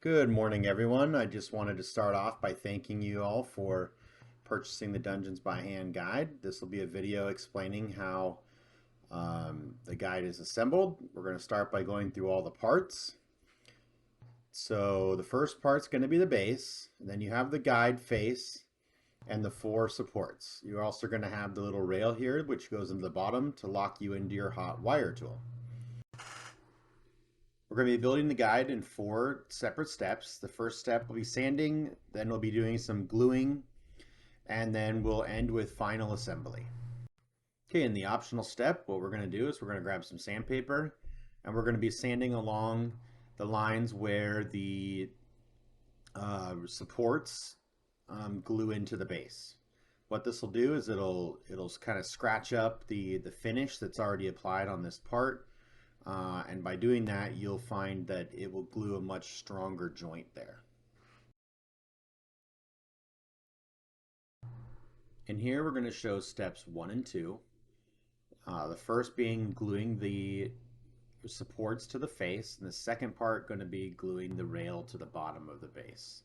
Good morning, everyone. I just wanted to start off by thanking you all for purchasing the Dungeons by Hand guide. This will be a video explaining how the guide is assembled. We're going to start by going through all the parts. So the first part's going to be the base, and then you have the guide face and the 4 supports. You're also going to have the little rail here, which goes into the bottom to lock you into your hot wire tool. We're going to be building the guide in 4 separate steps. The first step will be sanding, then we'll be doing some gluing, and then we'll end with final assembly. Okay, in the optional step, what we're going to do is we're going to grab some sandpaper, and we're going to be sanding along the lines where the supports glue into the base. What this will do is it'll kind of scratch up the finish that's already applied on this part. And by doing that, you'll find that it will glue a much stronger joint there. And here we're going to show steps 1 and 2. The first being gluing the supports to the face, and the second part going to be gluing the rail to the bottom of the base.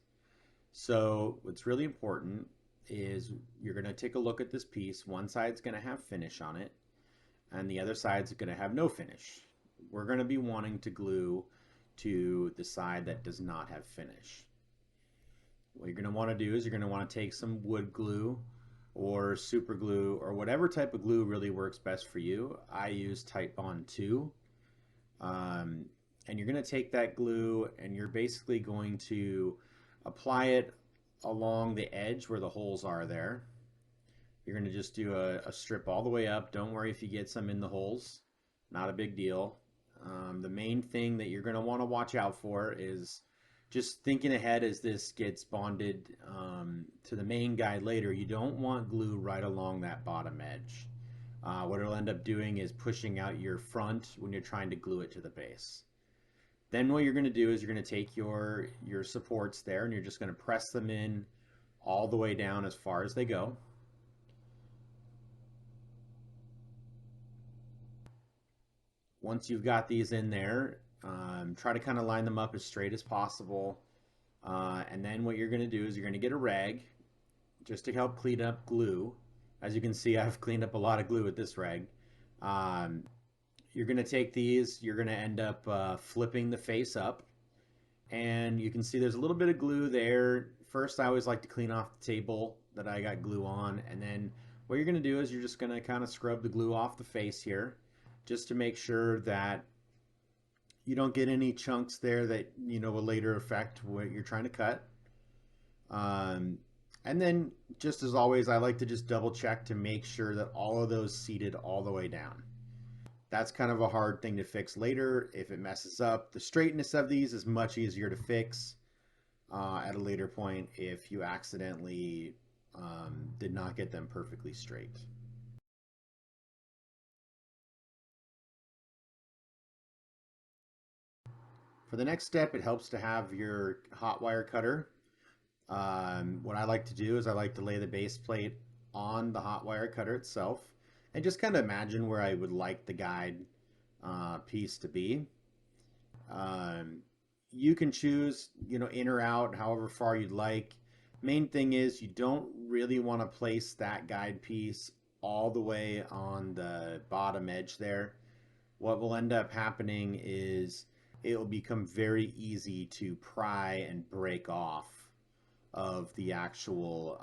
So what's really important is you're going to take a look at this piece. One side's going to have finish on it, and the other side's going to have no finish. We're going to be wanting to glue to the side that does not have finish. What you're going to want to do is you're going to want to take some wood glue or super glue or whatever type of glue really works best for you. I use Titebond 2. And you're going to take that glue and you're basically going to apply it along the edge where the holes are there. You're going to just do a strip all the way up. Don't worry if you get some in the holes. Not a big deal. The main thing that you're going to want to watch out for is just thinking ahead as this gets bonded to the main guide later. You don't want glue right along that bottom edge. What it'll end up doing is pushing out your front when you're trying to glue it to the base. Then what you're going to do is you're going to take your supports there and you're just going to press them in all the way down as far as they go. Once you've got these in there, try to kind of line them up as straight as possible. And then what you're going to do is you're going to get a rag just to help clean up glue. As you can see, I've cleaned up a lot of glue with this rag. You're going to take these, you're going to end up flipping the face up. And you can see there's a little bit of glue there. First, I always like to clean off the table that I got glue on. And then what you're going to do is you're just going to kind of scrub the glue off the face here, just to make sure that you don't get any chunks there that will later affect what you're trying to cut. And then, just as always, I like to just double check to make sure that all of those seated all the way down. That's kind of a hard thing to fix later if it messes up. The straightness of these is much easier to fix at a later point if you accidentally did not get them perfectly straight. For the next step, it helps to have your hot wire cutter. What I like to do is I like to lay the base plate on the hot wire cutter itself and just kind of imagine where I would like the guide piece to be. You can choose, in or out, however far you'd like. Main thing is you don't really want to place that guide piece all the way on the bottom edge there. What will end up happening is it will become very easy to pry and break off of the actual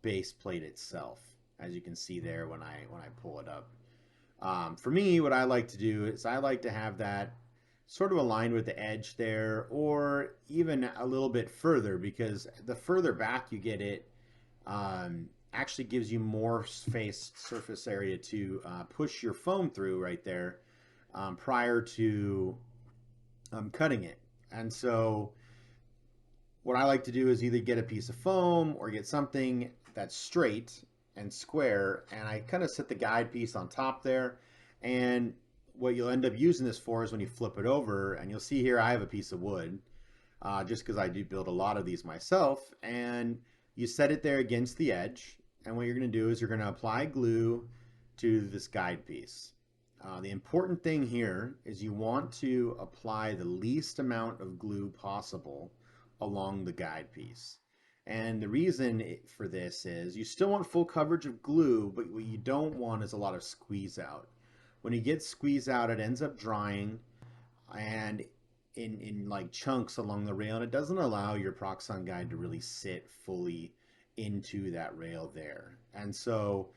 base plate itself, as you can see there when I pull it up. For me, what I like to do is I like to have that sort of aligned with the edge there, or even a little bit further, because the further back you get it, actually gives you more surface area to push your foam through right there prior to cutting it. And so what I like to do is either get a piece of foam or get something that's straight and square, and I kind of set the guide piece on top there. And what you'll end up using this for is when you flip it over, and you'll see here I have a piece of wood just because I do build a lot of these myself, and you set it there against the edge, and what you're going to do is you're going to apply glue to this guide piece. The important thing here is you want to apply the least amount of glue possible along the guide piece. And the reason for this is you still want full coverage of glue, but what you don't want is a lot of squeeze out. When you get squeeze out, it ends up drying and in like chunks along the rail, and it doesn't allow your Proxxon guide to really sit fully into that rail there. And so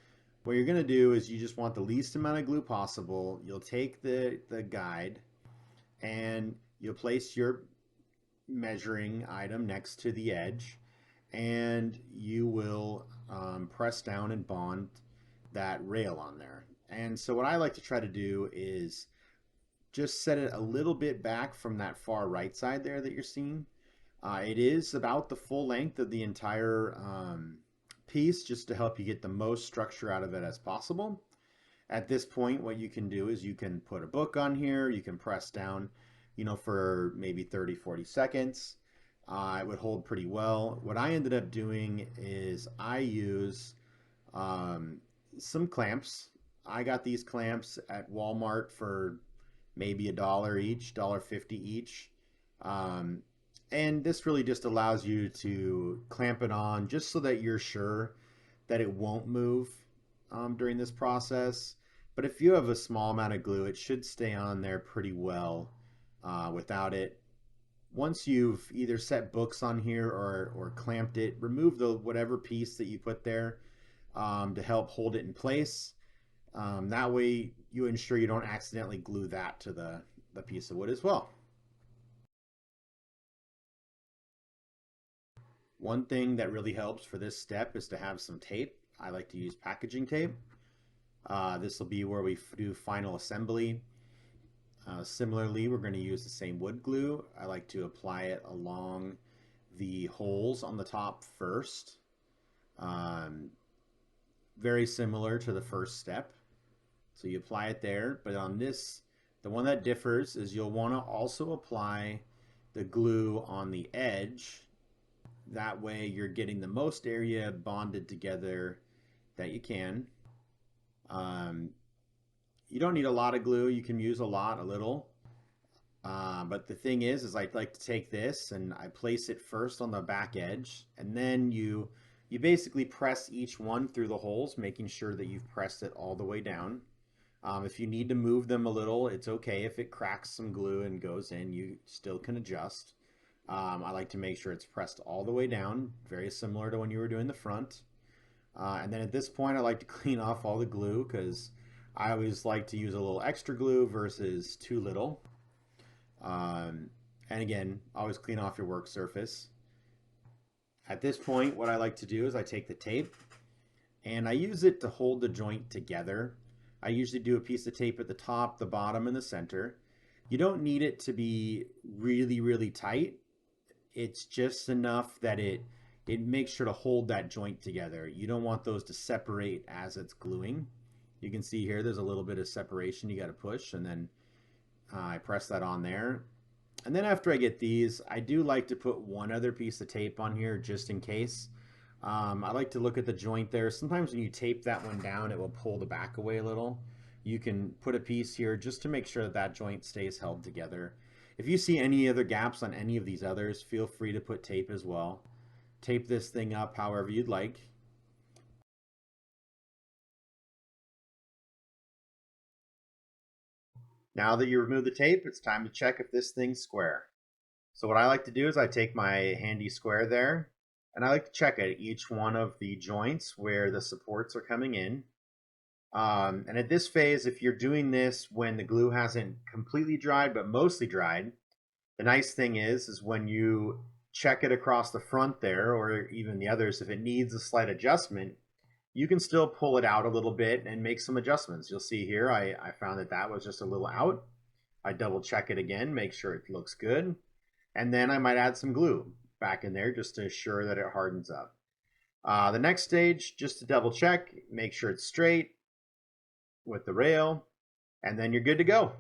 what you're going to do is you just want the least amount of glue possible. You'll take the guide and you'll place your measuring item next to the edge, and you will press down and bond that rail on there. And so what I like to try to do is just set it a little bit back from that far right side there that you're seeing. It is about the full length of the entire piece, just to help you get the most structure out of it as possible. At this point, what you can do is you can put a book on here, you can press down, for maybe 30-40 seconds. It would hold pretty well. What I ended up doing is I use some clamps. I got these clamps at Walmart for maybe $1 each, $1.50 each. And this really just allows you to clamp it on just so that you're sure that it won't move during this process. But if you have a small amount of glue, it should stay on there pretty well without it. Once you've either set books on here or clamped it, remove the whatever piece that you put there to help hold it in place. That way you ensure you don't accidentally glue that to the piece of wood as well. One thing that really helps for this step is to have some tape. I like to use packaging tape. This will be where we do final assembly. Similarly, we're going to use the same wood glue. I like to apply it along the holes on the top first. Very similar to the first step. So you apply it there, but on this, the one that differs is you'll want to also apply the glue on the edge. That way you're getting the most area bonded together that you can. You don't need a lot of glue. You can use a little. But the thing is I like to take this and I place it first on the back edge, and then you basically press each one through the holes, making sure that you've pressed it all the way down. If you need to move them a little, it's okay. If it cracks some glue and goes in, you still can adjust. I like to make sure it's pressed all the way down, very similar to when you were doing the front. And then at this point, I like to clean off all the glue because I always like to use a little extra glue versus too little. And again, always clean off your work surface. At this point, what I like to do is I take the tape and I use it to hold the joint together. I usually do a piece of tape at the top, the bottom, and the center. You don't need it to be really, really tight. It's just enough that it makes sure to hold that joint together. You don't want those to separate as it's gluing. You can see here there's a little bit of separation you got to push, and then I press that on there. And then after I get these, I do like to put one other piece of tape on here just in case. I like to look at the joint there. Sometimes when you tape that one down, it will pull the back away a little. You can put a piece here just to make sure that that joint stays held together. If you see any other gaps on any of these others, feel free to put tape as well. Tape this thing up however you'd like. Now that you remove the tape, it's time to check if this thing's square. So what I like to do is I take my handy square there, and I like to check at each one of the joints where the supports are coming in. And at this phase, if you're doing this when the glue hasn't completely dried but mostly dried, the nice thing is when you check it across the front there, or even the others, if it needs a slight adjustment, you can still pull it out a little bit and make some adjustments. You'll see here I found that was just a little out. I double check it again, make sure it looks good, and then I might add some glue back in there just to assure that it hardens up. The next stage, just to double check, make sure it's straight with the rail, and then you're good to go.